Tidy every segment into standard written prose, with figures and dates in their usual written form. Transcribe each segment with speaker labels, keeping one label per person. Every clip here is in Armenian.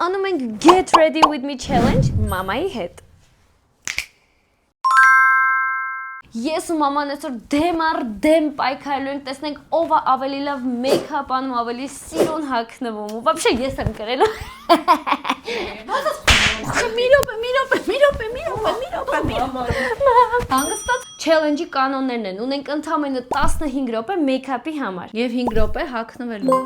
Speaker 1: անում ենք Get Ready With Me Challenge մամայի հետ։ Ես ու մաման այսօր դեմ առ դեմ պայքարելու ենք, տեսնենք ով է ավելի լավ մեյքափ անում, ավելի սիրուն հագնվում, ու вообще ես եմ կրելու։ Հանգստած challenge-ի կանոններն են, ունենք ընդամենը 15 րոպե մեյքափի համար եւ 5 րոպե հագնվելու։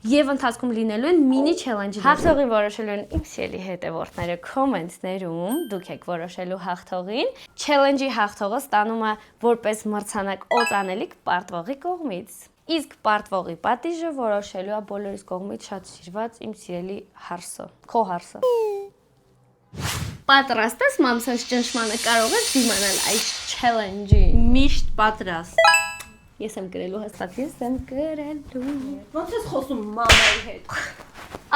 Speaker 1: Եվ ընթացքում լինելու են մինի challenge-ներ։ Հաղթողի որոշելու են իմ սիրելի հետևորդները կոմենտներում, դուք եք որոշելու հաղթողին։ Challenge-ի հաղթողը ստանում է որպես մրցանակ օծանելիք պարտվողի կողմից։ Իսկ պարտվողի պատիժը որոշելու է բոլորիս կողմից շատ սիրված իմ սիրելի հարսը, քո հարսը։ Պատրաստ ես, մամսած ճնշմանը կարող ես դիմանալ այս challenge-ին։
Speaker 2: Միշտ պատրաստ։
Speaker 1: Ես եմ գրելու հստակ, ես եմ գրելու։
Speaker 2: Ոնց ես խոսում մամայի հետ։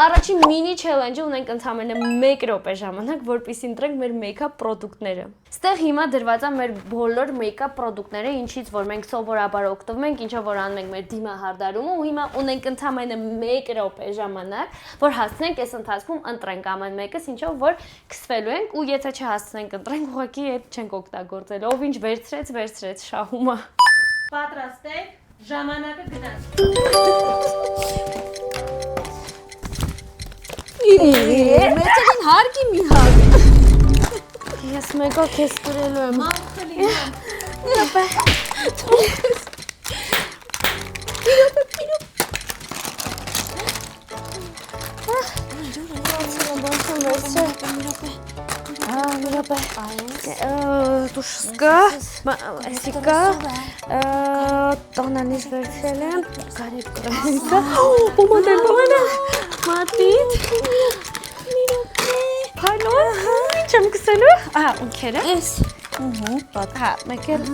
Speaker 1: Առաջին մինի challenge-ը ունենք ընդամենը 1 րոպե ժամանակ, որպեսզի ընտրենք մեր մեյքափ պրոդուկտները։ Ստեղ հիմա դրված է մեր բոլոր մեյքափ պրոդուկտները, ինչից որ մենք սովորաբար օգտվում ենք, ինչով որ անում ենք մեր դիմահարդարումը, ու հիմա ունենք ընդամենը 1 րոպե ժամանակ, որ հասցնենք այս ընթացքում ընտրենք ամեն մեկս, ինչով որ քսվելու ենք, ու եթե չհասցնենք ընտրենք, ուղղակի այդ չենք օգտագործել։ Ով ինչ վերցրեց շահումը։
Speaker 2: Պատրաստ եք, ժամանակը գնաց։
Speaker 1: Մեծերին հարկի մի հակ։ Ես մեկը քեզ կրելու եմ։
Speaker 2: Մամ խլի եմ։
Speaker 1: Իրոպե։ Իրոպե։ Տուշկա, այսիկա, տոնանից վերցրել եմ, կարետ կրելիկա, պոմադը, մատիտ, պարլոն, ինչ եմ կսելու, ունքերը, մեկ էլ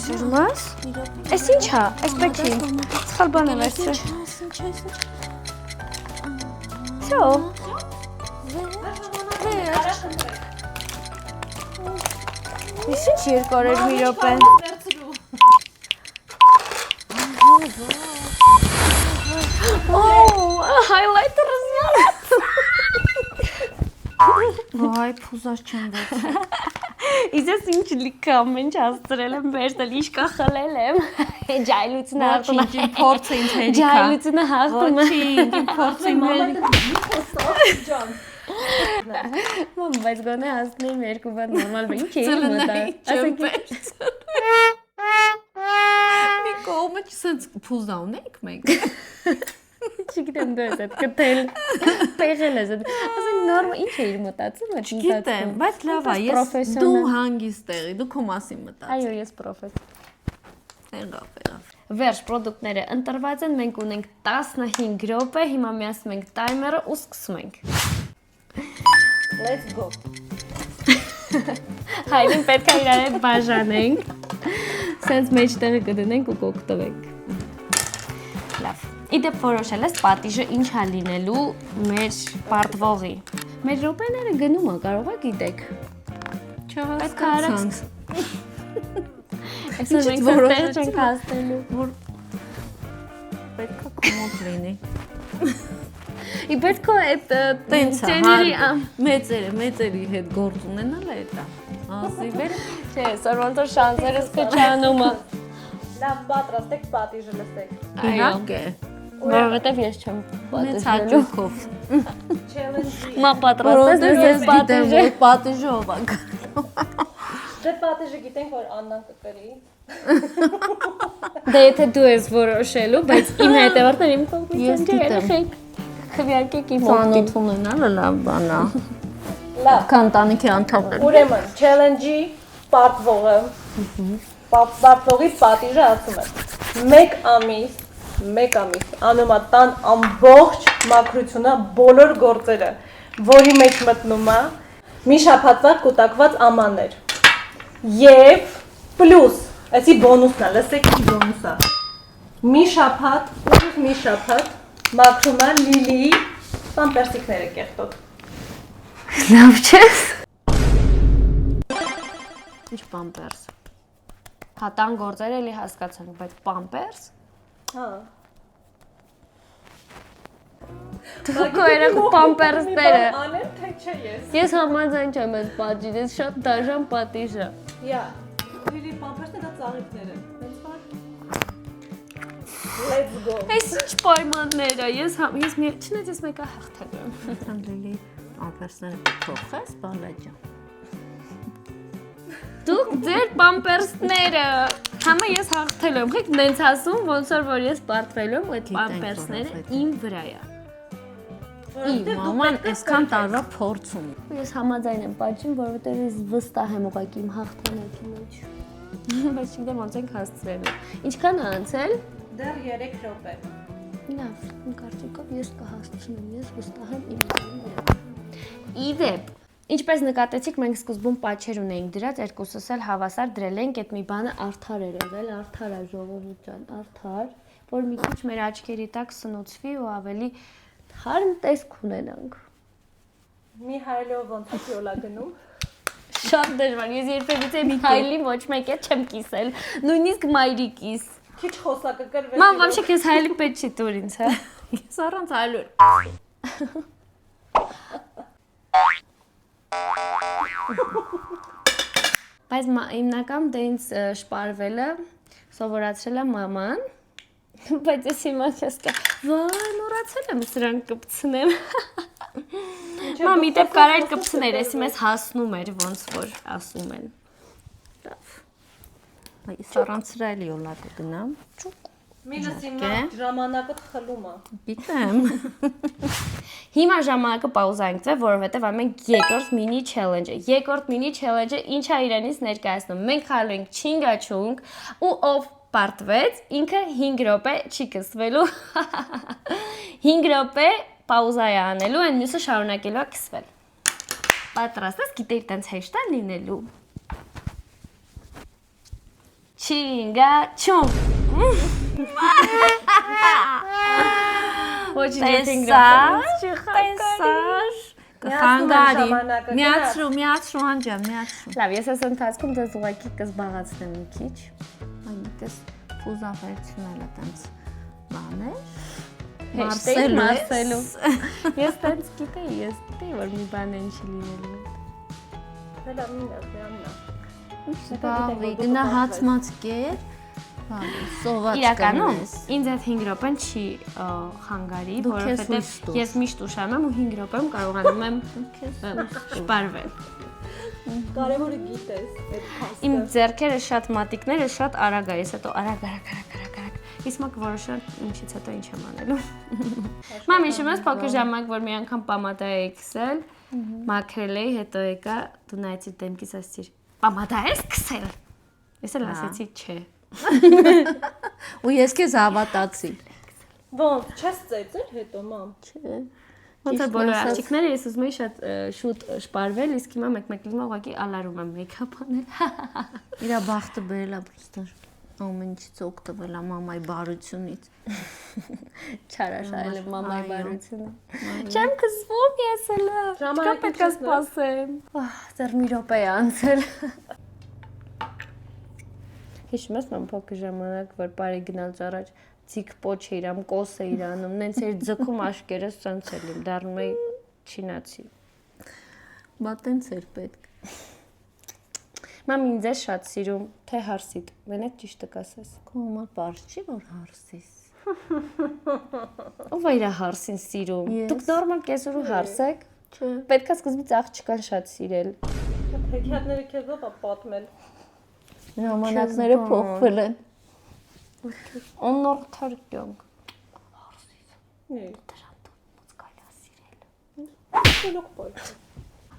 Speaker 1: սիրմաս, այս ինչ հա, այս պեքի, սխալ բան եմ վերցրել, շո, Ես ինչ երկար էր մի րոպե։ Highlighter-ս յաց։
Speaker 2: Վայ, փուզած չեմ վերցրել։
Speaker 1: Իզես ինչ լիքը ամեն ինչ հաստրել եմ, վերցել, իշկա խլել եմ։ Ջայլությունը հաղթում է։
Speaker 2: Ինչ փորձը ինձ հերիքա։
Speaker 1: Ջայլությունը հաղթում է։
Speaker 2: Ինչ փորձը ինձ հերիքա։
Speaker 1: Մամ, բայց գոնե հասնեիմ երկու բան նորմալ ինչ էի մտա։
Speaker 2: Մի կողմը չսենց փուզա ունենք մենք։
Speaker 1: Չգիտեմ դու ես այդ կտել, տեղել ես այդ, ասենք նորմալ ինչ էիր մտածում այդ ընթացքում։
Speaker 2: Գիտեմ, բայց լավ է, ես դու հանգիստ տեղի, դու քո մասին մտածես։
Speaker 1: Այո, ես պրոֆեսոր։
Speaker 2: Եղավ։
Speaker 1: Վերջ պրոդուկտները ընտրված են, մենք ունենք 15 րոպե, հիմա միացնում ենք տայմերը ու սկսում ենք։
Speaker 2: Let's go։
Speaker 1: Հայրին պետք է իրար հետ բաժանենք, սենց մեջտեղը կդնենք ու կօգտվենք։ Լավ, իդեպ որոշել ես պատիժը ինչ է լինելու մեր պարտվողի։ Մեր րոպեները գնում է, կարող եք գիտեք։ Պետք է արած։ Այսօր մենք ստեղ չենք հասնելու։
Speaker 2: Որ պետք է կոմոդ լինի։
Speaker 1: Իբետք է այդ
Speaker 2: տենցերի մեծերի հետ գործ ունենալը է դա։ Ասի վեր։
Speaker 1: Չէ, սորոնտոր շանսերս կչանում է։
Speaker 2: Լավ, պատրաստ եք պատիժը լսեք։
Speaker 1: Իհարկե։ Որովհետև ես չեմ
Speaker 2: Մեծ
Speaker 1: պատիժելու։
Speaker 2: հաճույքով։ Challenge-ի։
Speaker 1: Մա պատրաստ ես ես պատիժը։
Speaker 2: Պատիժը ով է գալու։
Speaker 3: Դե պատիժը գիտենք, որ Աննան կկրի։
Speaker 1: Դե եթե դու ես որոշելու, բայց իմ հետևորդները իմ կողմից
Speaker 2: Ես
Speaker 1: են
Speaker 2: գիտեմ։
Speaker 1: երեխեք։ Քվեարկեք իմ
Speaker 2: Ծանոթ
Speaker 1: օգտին։
Speaker 2: ունենալը լավ բան է։
Speaker 3: Լավ,
Speaker 2: Քանտանիքի անդամներ։
Speaker 3: ուրեմն challenge-ի պարտվողը պարտվողի պատիժը ասում է 1 ամիս անում է տան ամբողջ մաքրությունը, բոլոր գործերը, որի մեջ մտնում է մի շաբաթվա կուտակված ամաններ։ Եվ պլյուս, այսի բոնուսն է, լսեք ի բոնուսը։ Մի շաբաթ մաքրում է Լիլիի պամպերսիկները կեղտոտ։
Speaker 1: Լավ չես։ Ինչ պամպերս։ Հա տան գործեր էլի հասկացանք, բայց պամպերս։
Speaker 3: Հա։
Speaker 1: Դուք երեք պամպերսները։
Speaker 3: Անեն թե չէ ես։
Speaker 1: Ես համաձայն չեմ այս պատժին, ես շատ դաժան պատիժ է։
Speaker 3: Յա։ Լիլի պամպերսները դա ծաղիկներ են։ Հենց բար։ Let's go։
Speaker 1: Այս ինչ պայմաններ է, ես մի չնայած ես մեկը հաղթել եմ։
Speaker 2: Լիլի պամպերսները փոխես, բալաջա։
Speaker 1: Դուք ձեր պամպերսները։ Համա ես հաղթել եմ, եք նենց ասում, ոնց որ ես պարտվել եմ, այդ պամպերսները իմ վրա է։
Speaker 2: Իմ մաման այսքան տարվա փորձ ունի։
Speaker 1: Ես համաձայն եմ պատճին, որովհետև ես վստահ եմ ուղղակի իմ հաղթանակի մեջ։ Բայց չգիտեմ ոնց ենք հասցրել։ Ինչքան է անցել։
Speaker 3: Դեռ 3 րոպե։
Speaker 1: Լավ, իմ կարծիքով ես կհասցնեմ, ես վստահ եմ իմ վրա։ Իդեպ, ինչպես նկատեցիք, մենք սկզբում պատճեր ունեինք դրած, երկուսս էլ հավասար դրել ենք այդ մի բանը արդար էր եղել, արդար է ժողովուրդ ջան, արդար, որ մի քիչ մեր աչքերի տակ սնուցվի ու ավելի հարմ տեսք ունենանք։
Speaker 3: Մի հայլով ոնց է փիոլա գնում։
Speaker 1: Շատ դժվար, ես երբևիցե Միքայելի ոչ մեկ է չեմ կիսել, նույնիսկ մայրիկիս։
Speaker 3: Քիչ խոսակը կրվեց։
Speaker 1: Մամ, вообще քեզ հայելի պետք չի տուր ինձ, հա։
Speaker 2: Ես առանց այլուր։
Speaker 1: Բայց հիմնական դե ինձ շպարվելը սովորացրել է մաման, բայց ես հիմա քեզ կա, վայ, մոռացել եմ սրանք կպցնեմ։ Մամ, իդեպ կարայր կպցներ, եսի մեզ հասնում էր, ոնց որ ասում են։
Speaker 2: Ես առանց սրայլի ոլա կգնամ։
Speaker 3: Մինուս հիմա ժամանակը խլում է։
Speaker 2: Գիտեմ։
Speaker 1: Հիմա ժամանակը պաուզա ենք տվել, որովհետև ամեն երկրորդ մինի չելենջը։ Երկրորդ մինի չելենջը ինչ է իրենից ներկայացնում։ Մենք խաղալու ենք չինգաչունգ ու ով պարտվեց, ինքը 5 րոպե չի կսվելու։ 5 րոպե պաուզա է անելու, այն մյուսը շարունակելու է կսվել։ Պատրաստ ես, գիտեի տենց հեշտ է լինելու։ Չինգաչունգ։ Ոչ
Speaker 2: Տեսար։ Կխանգարի։ Միացրու անջամ, միացրու։
Speaker 1: Լավ, ես այս ընթացքում ձեզ ուղղակի կզբաղացնեմ մի քիչ։
Speaker 2: Այնպես փուզա վերցնել է տենց բաներ։
Speaker 1: Մարսելու։ Ես տենց գիտեի, որ մի բան են չի լինելու։
Speaker 3: Հələ մինա։
Speaker 2: Բավի, գնա հացմած կեր, սոված
Speaker 1: Իրականում,
Speaker 2: կնես։
Speaker 1: ինձ այդ 5 րոպեն չի խանգարի, որովհետև ես միշտ ուշանում եմ ու 5 րոպեմ կարողանում եմ շպարվել։
Speaker 3: Կարևորը գիտես այդ փաստը։
Speaker 1: Իմ ձեռքերը շատ մատիկները շատ արագ է, ես հետո արագ։ Իսկ մակ որոշան ինչից հետո ինչ եմ անելու։ Մամ, հիշում ես փոքր ժամանակ, որ մի անգամ պամադա էի քսել, մաքրել էի, հետո եկա, դու նայեցիր դեմքիս ասեցիր, պամադա ես քսել։ Ես էլ ասեցի չէ։
Speaker 2: Ու ես քեզ հավատացի։
Speaker 3: Ոնց, չես ծեծել հետո, մամ։
Speaker 1: Չէ։ Ոնց է բոլոր աղջիկները ես ուզում էի շատ շուտ շպարվել, իսկ հիմա մեկ-մեկ լիմա ուղղակի ալարում եմ մեյքափ անել։
Speaker 2: Իրա բախտը բերել է պրոստար։ Ամեն ինչից օգտվել է մամայի բարությունից։
Speaker 1: Չարաշահել եմ մամայի բարությունը։ Չեմ քսվում ես էլ։ Չկա պետք է սպասեմ։ Դեռ մի րոպե է անցել։ Հիշում ես մամ փոքր ժամանակ, որ բարի գնալուց առաջ ցիկ պոչ իրամ, կոս է իրանում, նենց էր ձգում աշկերս ցանց էլ իմ դառնում էի չինացի։
Speaker 2: Բա տենց էր պետք։
Speaker 1: Մամ ինձ է շատ սիրում, թե հարսիտ, մենակ ճիշտը կասես։
Speaker 2: Քո համար բարձ չի որ հարսիս։
Speaker 1: Ով է իր հարսին սիրում։ Դուք նորմալ կեսուրու հարս եք։
Speaker 2: Չէ։
Speaker 1: Պետք է սկզբից աղջկան շատ սիրել։
Speaker 3: Հեքիաթները քեզ ով է պատմել։
Speaker 2: Ժամանակները փոխվել են։
Speaker 1: Աննորթար կյանք։
Speaker 3: Դրանք
Speaker 1: Ոնց կարելի է սիրել։
Speaker 3: լոկ պոյ։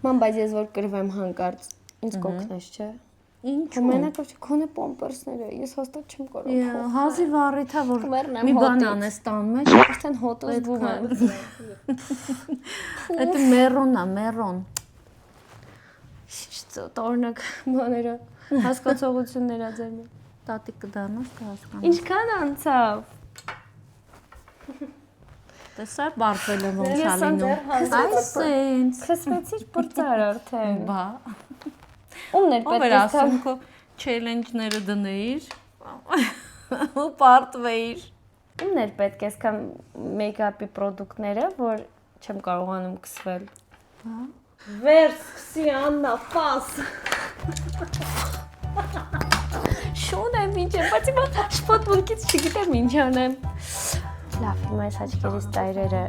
Speaker 1: Ման, բայց ես որ կրվեմ հանկարծ, ինձ կօգնես, չէ։
Speaker 2: Ինչ
Speaker 1: Մենակ ոչ քոնե պամպերսները, ես հաստատ չեմ կարող։
Speaker 2: հազի վառիթա որ
Speaker 1: Կմեռնեմ
Speaker 2: մի բան
Speaker 1: հոտից։
Speaker 2: անես տան մեջ։
Speaker 1: Արդեն հոտը զգում եմ։
Speaker 2: Այդ մերոնա, մերոն։
Speaker 1: Ինչ տորնակ բաները, հասկացողություններ ա ձեր մեջ։
Speaker 2: Տատիկ կդառնաս կհասկանաս։
Speaker 1: Ինչքան անցավ։
Speaker 2: Տեսար բարձվել է ոնց
Speaker 1: Ես
Speaker 2: ալինում։ Այսենց։
Speaker 1: Քսվեցիր բրծար արդեն։
Speaker 2: Բա։
Speaker 1: Ումն էր
Speaker 2: Ով էր
Speaker 1: պետք է
Speaker 2: ասում քո չելենջները դնեիր ու պարտվեիր։
Speaker 1: Ումն էր պետք է սկամ մեյքափի պրոդուկտները, որ չեմ կարողանում կսվել։
Speaker 3: Վեր սկսի Աննա, ֆաս։
Speaker 1: Շուն եմ ինչ եմ, բայց հիմա շպոտմունքից չգիտեմ ինչ անեմ։ Լավ, հիմա այս աչքերիս տայրերը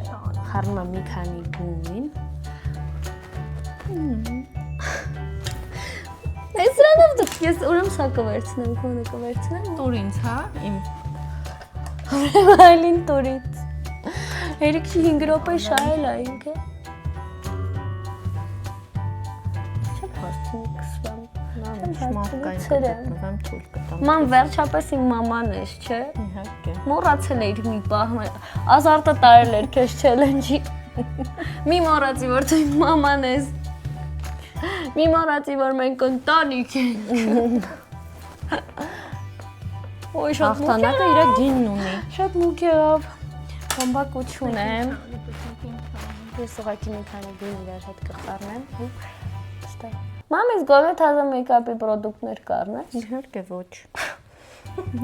Speaker 1: խառնում եմ մի քանի գույն։ Այս դրանով դուք ես ուրեմ սա կվերցնեմ, քոնը կվերցնեմ։
Speaker 2: Տուր ինձ, հա, իմ։
Speaker 1: Այլին տորից։ Երիք 5 րոպե շահել է ինքը։ Չեմ հասցնի կսվամ։
Speaker 2: Շմակային կտտնվեմ թույլ կտամ։
Speaker 1: Ման վերջապես իմ մաման ես, չէ։
Speaker 2: Իհարկե։
Speaker 1: Մոռացել էիր մի պահ։ Ազարտը տարել էր քեզ չելենջի։ Մի մոռացի, որ դու իմ մաման ես։ Մի մոռացի, որ մենք ընտանիք ենք։ Ոյ շատ
Speaker 2: Հաղթանակը իր գինն ունի։
Speaker 1: Շատ մուգ եղավ։ Բամբակություն եմ։ Ես ուղղակի մի քանի գույն իրար հետ կխառնեմ ու ստա։ Մամիս գոնե թազա մեյքափի պրոդուկտներ կառնես։
Speaker 2: Իհարկե ոչ։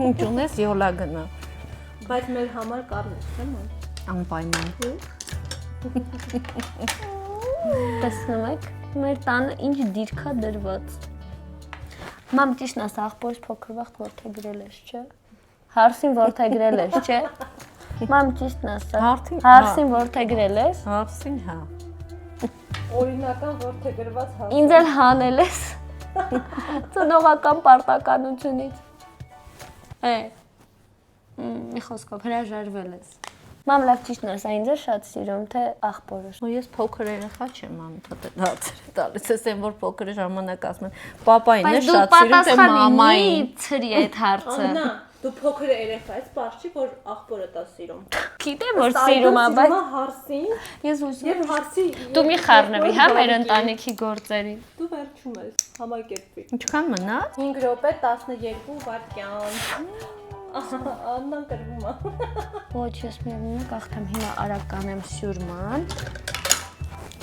Speaker 2: Ինչ ունես յոլա գնա։
Speaker 3: Բայց մեր համար կառնես, չէ՞ ման։
Speaker 2: Անպայման։
Speaker 1: Տեսնում եք, մեր տանը ինչ դիրքա դրված։ Մամ ճիշտն ասա, աղբորս փոքր վաղ որդեգրել ես, չէ։ Հարսին որդեգրել ես, չէ։ Մամ ճիշտն ասա։ Հարսին որդեգրել ես։
Speaker 2: Հարսին, հա։
Speaker 3: Օրինական որդեգրված հարց։
Speaker 1: Ինձ էլ հանել ես։ Ծնողական պարտականությունից։ Մի խոսքով հրաժարվել ես։ Մամ լավ ճիշտն ասա, ինձ էլ շատ սիրում, թե աղբորս։
Speaker 2: Ու ես փոքր երեխա չեմ անընդհատ դարձել տալիս, ասեմ որ փոքր ժամանակ ասում են պապային է շատ սիրում թե մամային։
Speaker 1: Ցրի այդ հարցը։
Speaker 3: Աննա, դու փոքր երեխա ես, բարձ չի որ աղբորը տա սիրում։
Speaker 1: Գիտեմ որ սիրում է, բայց
Speaker 3: հարսին
Speaker 1: ես ուզում
Speaker 3: եւ հարսի
Speaker 1: դու մի խառնվի, հա, մեր ընտանիքի գործերին։
Speaker 3: Դու վերջում ես, համակերպվի։
Speaker 2: Ինչքան մնա։
Speaker 3: 5 րոպե 12 վայրկյան։ Աննան կրվում է։
Speaker 1: Ոչ, ես միևնույն կախտեմ հիմա արագ կանեմ սյուրման։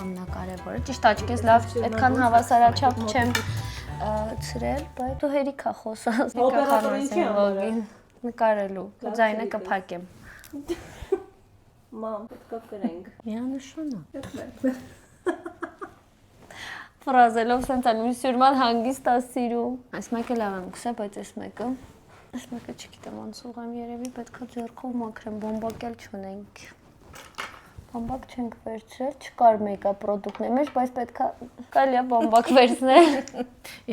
Speaker 1: Ամենակարևորը, ճիշտ աչքես լավ, այդքան հավասարաչափ չեմ ցրել, բայց դու հերիքա խոսած,
Speaker 3: Օպերատորի
Speaker 1: վոգին նկարելու, ձայնը կփակեմ։
Speaker 3: Մամ, պետք է կրենք։
Speaker 2: Միանշանակ։
Speaker 1: Ֆրազելով սենց անում սյուրման հանգիստ է սիրում։ Այս մեկը լավ եմ գսե, բայց այս մեկը չգիտեմ ոնց ուղղեմ երևի պետքա ձեռքով մաքրեմ, բոմբակել չունենք։ Բոմբակ չենք վերցրել, չկար մեկա պրոդուկտներ մեջ, բայց պետքա կարելի է բոմբակ վերցնել։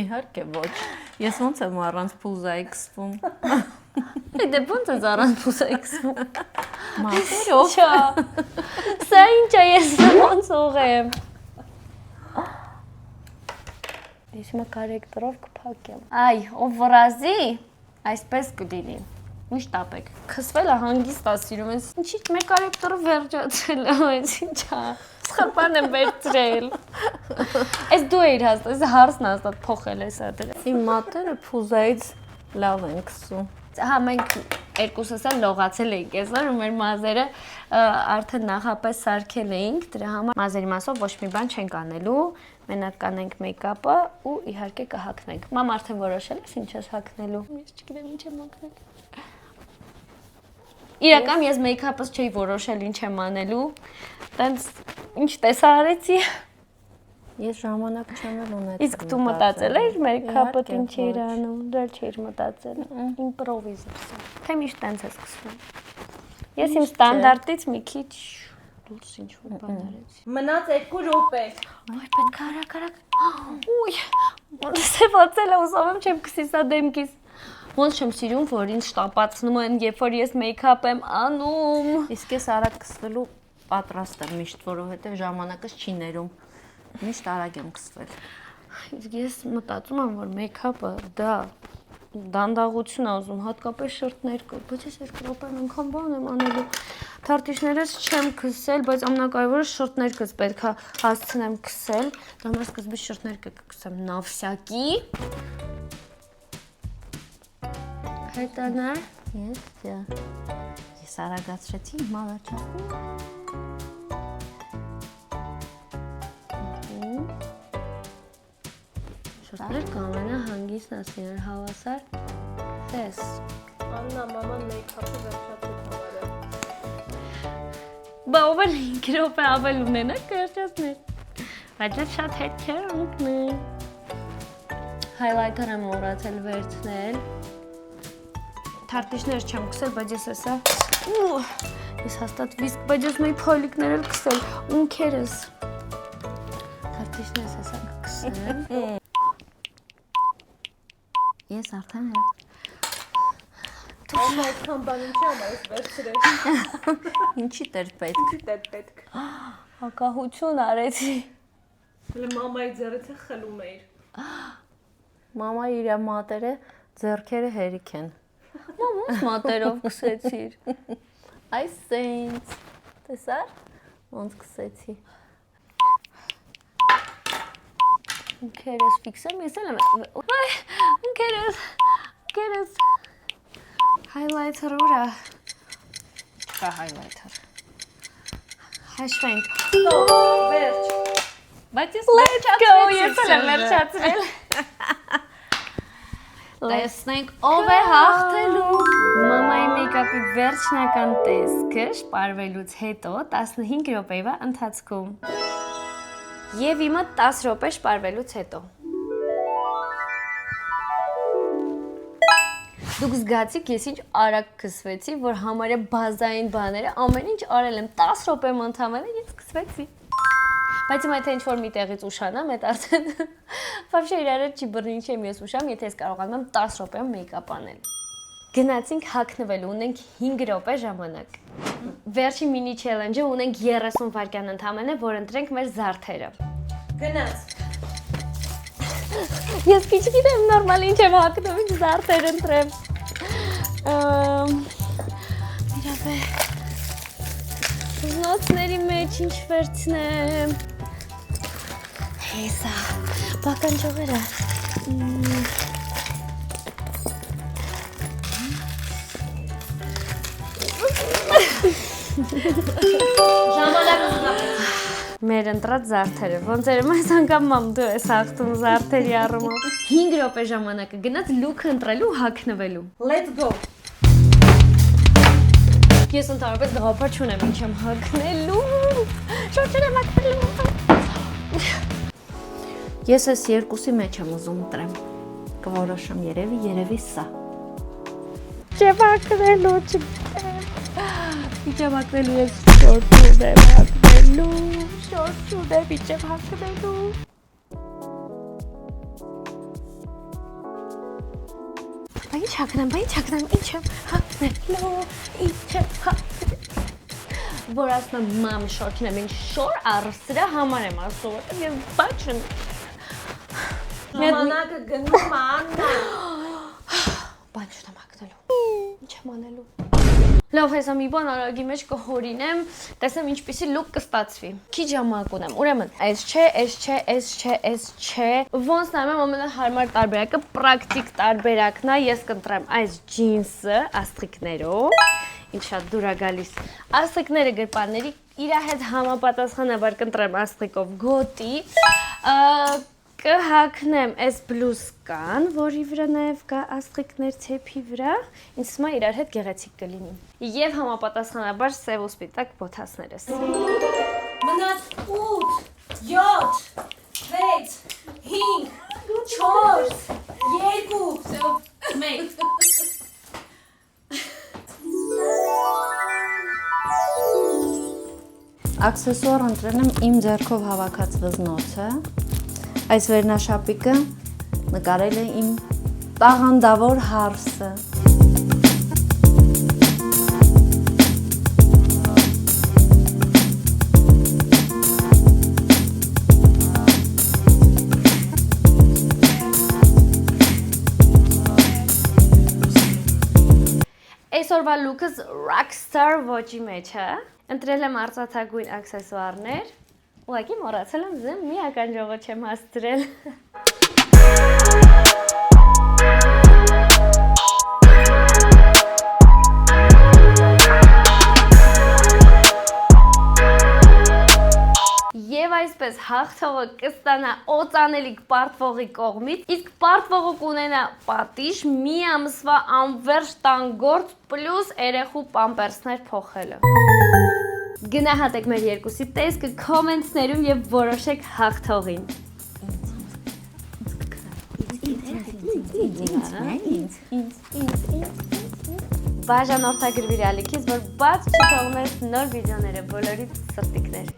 Speaker 2: Իհարկե ոչ։ Ես ոնց եմ առանց փուզայի կսվում։
Speaker 1: Դե ոնց է առանց փուզայի կսվում։
Speaker 2: Մատերով։
Speaker 1: Չա։ Սա ինչ է ես ոնց ուղղեմ։ Ես հիմա կարեկտորով կփակեմ։ Այ, ով վրազի, այսպես կլինի։ Միշտ ապեք։ Քսվելը հանգիստ է սիրում ես։ Ինչի՞ մեր կարեկտորը վերջացել է, այս ինչա։ Սխալpan եմ վերցրել։ Այս դու էիր հաստատ, այս հարցն հաստատ փոխել ես ադրա։
Speaker 2: Իմ մատերը փուզայից լավ են կսում։
Speaker 1: Հա մենք երկուսս էլ լողացել էինք այսօր ու մեր մազերը արդեն նախապես սարքել էինք, դրա համար մազերի մասով ոչ մի բան չենք անելու, մենակ կանենք մեյքափը ու իհարկե կհագնենք։ Մամ արդեն որոշել ես ինչ ես հագնելու։ Ես չգիտեմ ինչ եմ հագնել։ Իրական ես մեյքափս չէի որոշել ինչ եմ անելու։ Տենց ինչ տեսա արեցի։
Speaker 2: Ես ժամանակ չեմ ունեցել։
Speaker 1: Իսկ դու մտածել ես մեյքափը ինչ էր անում, դեռ չէիր մտածել։ Իմպրովիզացիա։ Թե միշտ տենց ես սկսվում։ Ես իմ ստանդարտից մի քիչ դուրս ինչ-որ բան արեցի։
Speaker 3: Մնաց 2 րոպե։
Speaker 1: Այ պետք է արագ։ Ուй, ոնց սևացել է, ուզում եմ չեմ քսի սա դեմքիս։ Ոնց չեմ սիրում, որ ինձ շտապացնում են, երբ որ ես մեյքափ եմ անում։
Speaker 2: Իսկ ես արագ կսվելու պատրաստ եմ միշտ, որովհետև ժամանակս չի ներում։ Միշտ արագ եմ կսվել։
Speaker 1: Իսկ ես մտածում եմ, որ մեյքափը դա դանդաղություն է ուզում, հատկապես շրթներ կա, բայց ես 2 րոպեն անգամ բան եմ անելու։ Թարթիշներս չեմ քսել, բայց ամենակարևորը շրթներքս պետք է հասցնեմ քսել։ Դա համար սկզբի շրթներքը կքսեմ նավսյակի։ Հետանա։
Speaker 2: Ես արագացրեցի, հիմա վերջացնում։
Speaker 1: Շրթներ կամենա հանգիստն ասիներ հավասար։ Տես։
Speaker 3: Աննա, մաման մեյքափը վերջացել համարը։
Speaker 1: Բա ով էլ 5 րոպե ավել ունենա կերճացներ։ Բայց դա շատ հետ չէ ընկնի։ Highlighter-ը մոռացել վերցնել։ Թարտիշներ չեմ կսել, բայց ես էսա։ Ես հաստատ վիսկ, բայց ես մեի փոլիկներ էլ կսել, ունքերս։ Թարտիշներս էսա կսեմ։ Ես արդեն հետ։
Speaker 3: Ամ այդքան բան ինչի համար ես վերցրել։
Speaker 2: Ինչի դեր պետք։
Speaker 3: Դեր պետք։
Speaker 1: Հակահություն արեցի։
Speaker 3: Հələ մամայի ձեռից է խլում էիր։
Speaker 2: Մամա իր մատերը ձեռքերը հերիք են։
Speaker 1: Մամուս մատերով կսեցիր։
Speaker 2: Այս սենց։ Տեսար։ Ոնց կսեցի։
Speaker 1: Ունքերս ֆիքսեմ, ես էլ եմ։ Ունքերս։ Highlighter ուրա։ Չկա highlighter։ Հաշվենք։
Speaker 3: Վերջ։
Speaker 2: Բայց ես
Speaker 1: Let's go, ես էլ եմ վերջացրել։
Speaker 2: Տեսնենք ով է հաղթելու։
Speaker 1: Մամայի մեյքափի վերջնական տեսքը շպարվելուց հետո 15 րոպեվա ընթացքում։ Եվ իմը 10 րոպե շպարվելուց հետո։ Դուք զգացիք ես ինչ արագ քսվեցի, որ համարյա բազային բաները ամեն ինչ արել եմ 10 րոպեմ ընդամենը ես քսվեցի։ Բայց հիմա եթե ինչ-որ մի տեղից ուշանամ, այդ արդեն вообще իրար չի բռնի ինչ եմ ես ուշամ, եթե ես կարողանում եմ 10 րոպեում մեյքափ անել։ Գնացինք հագնվելու, ունենք 5 րոպե ժամանակ։ Վերջի մինի չելենջը ունենք 30 վայրկյան ընդամենը, որ ընտրենք մեր զարդերը։
Speaker 3: Գնաց։
Speaker 1: Ես քիչ գիտեմ նորմալ ինչ եմ հագնում, ինչ զարդեր ընտրեմ։ Իրավե։ Զնոցների մեջ ինչ վերցնեմ։ Հեսա, բականջողերը։
Speaker 3: Ժամանակը զգացի։
Speaker 1: Մեր ընտրած զարդերը, ոնց էր այս անգամ մամ դու ես հաղթում զարդերի առումով։ 5 րոպե ժամանակը գնաց լուքը ընտրելու հագնվելու։
Speaker 3: Let's go։
Speaker 1: Ես ընդհանրապես գաղափար չունեմ ինչ եմ հագնելու։ Շուտ եմ հագնելու։
Speaker 2: Ես այս երկուսի մեջ եմ ուզում ընտրեմ։ Կորոշեմ երևի սա։
Speaker 1: Չեմ հագնելու, չգիտեմ։ Ինչ եմ հագնելու ես շորտ եմ հագնելու։ Շորտ ունեմ, ինչ եմ հագնելու։ Բա ինչ հագնեմ, ինչ եմ հագնելու, ինչ եմ հագնելու։ Որ ասում եմ մամ շորտն եմ, ինչ շոր առսրա համար եմ ասում, ես բաչ եմ։
Speaker 3: Ժամանակը գնում Աննա։
Speaker 1: Բան չունեմ հագնելու, ինչ եմ անելու։ Լավ, հեսա մի բան արագի մեջ կհորինեմ, տեսնեմ ինչպիսի լուկ կստացվի։ Քիչ ժամանակ ունեմ, ուրեմն, այս չէ։ Ոնց նայում եմ ամենահարմար տարբերակը պրակտիկ տարբերակն է, ես կընտրեմ այս ջինսը աստրիկներով, ինչ շատ դուր է գալիս։ Աստրիկները գրպանների իր հետ համապատասխանաբար կընտրեմ աստրիկով գոտի, կհագնեմ այս բլուզկան, որի վրա նաև կա աստրիկներ ցեփի վրա, ինձ թվում է իրար հետ գեղեցիկ կլինի։ Եվ համապատասխանաբար սև ու սպիտակ բոթասներս։
Speaker 3: Մնաց 8, 7, 6, 5, 4, 3, 2
Speaker 2: Աքսեսուար ընտրել եմ իմ ձեռքով հավաքած վզնոցը։ Այս վերնաշապիկը նկարել է իմ տաղանդավոր հարսը։
Speaker 1: Այսօրվա լուքս rockstar ոճի մեջ է։ Ընտրել եմ արծաթագույն աքսեսուարներ։ Ուղղակի մոռացել եմ զեմ մի ականջողը չեմ հասցրել։ Եվ այսպես հաղթողը կստանա օծանելիք պարտվողի կողմից, իսկ պարտվողը կունենա պատիժ մի ամսվա անվերջ տան գործ պլյուս երեխու պամպերսներ փոխելը։ Գնահատեք մեր երկուսի տեսքը կոմենտներում եւ որոշեք հաղթողին։ Բաժանորդագրվիր ալիքից, որ բաց չթողնես նոր վիդեոները, բոլորի սրտիկներ։